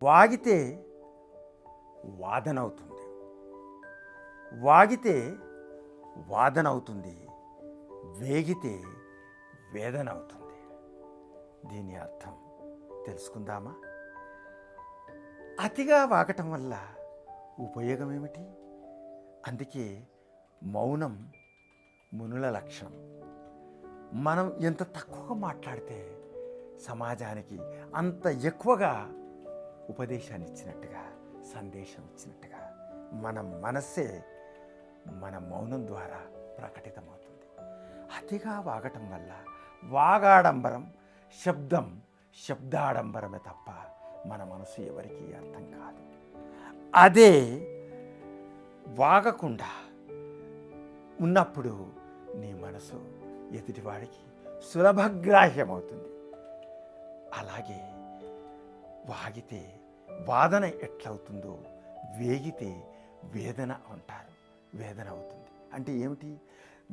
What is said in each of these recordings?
వాగితే వాదనవుతుంది, వాగితే వాదనవుతుంది, వేగితే వేదన అవుతుంది. దీని అర్థం తెలుసుకుందామా? అతిగా వాగటం వల్ల ఉపయోగం ఏమిటి? అందుకే మౌనం మునుల లక్షణం. మనం ఎంత తక్కువగా మాట్లాడితే సమాజానికి అంత ఎక్కువగా ఉపదేశాన్ని ఇచ్చినట్టుగా, సందేశం ఇచ్చినట్టుగా మన మనస్సే మన మౌనం ద్వారా ప్రకటితమవుతుంది. అతిగా వాగటం వల్ల వాగాడంబరం, శబ్దాడంబరమే తప్ప మన మనసు ఎవరికీ అర్థం కాదు. అదే వాగకుండా ఉన్నప్పుడు నీ మనసు ఎదుటివాడికి సులభగ్రాహ్యమవుతుంది. అలాగే వాగితే వాదన ఎట్లవుతుందో వేగితే వేదన అంటారు. వేదన అవుతుంది అంటే ఏమిటి?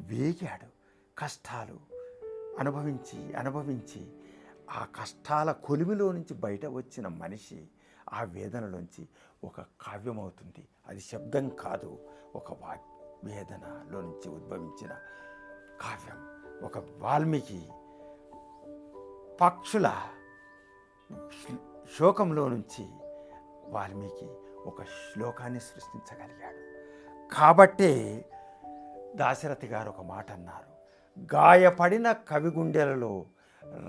వేగాడు, కష్టాలు అనుభవించి ఆ కష్టాల కొలిమిలో నుంచి బయట వచ్చిన మనిషి ఆ వేదనలోంచి ఒక కావ్యం అవుతుంది. అది శబ్దం కాదు, ఒక వేదనలో నుంచి ఉద్భవించిన కావ్యం. ఒక వాల్మీకి పక్షుల శోకంలో నుంచి వాల్మీకి ఒక శ్లోకాన్ని సృష్టించగలిగాడు. కాబట్టే దాశరథి గారు ఒక మాట అన్నారు, గాయపడిన కవి గుండెలలో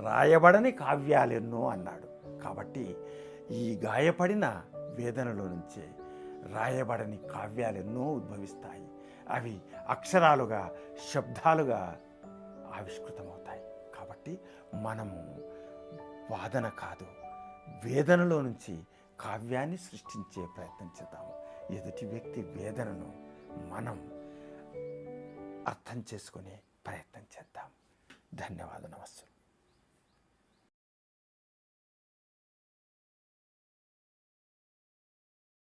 రాయబడని కావ్యాలెన్నో అన్నాడు. కాబట్టి ఈ గాయపడిన వేదనలో నుంచే రాయబడని కావ్యాలెన్నో ఉద్భవిస్తాయి. అవి అక్షరాలుగా, శబ్దాలుగా ఆవిష్కృతమవుతాయి. కాబట్టి మనము వాదన కాదు, వేదనలో నుంచి కావ్యాన్ని సృష్టించే ప్రయత్నం చేద్దాము. ఎదుటి వ్యక్తి వేదనను మనం అర్థం చేసుకునే ప్రయత్నం చేద్దాం. ధన్యవాదాలు. నమస్తే.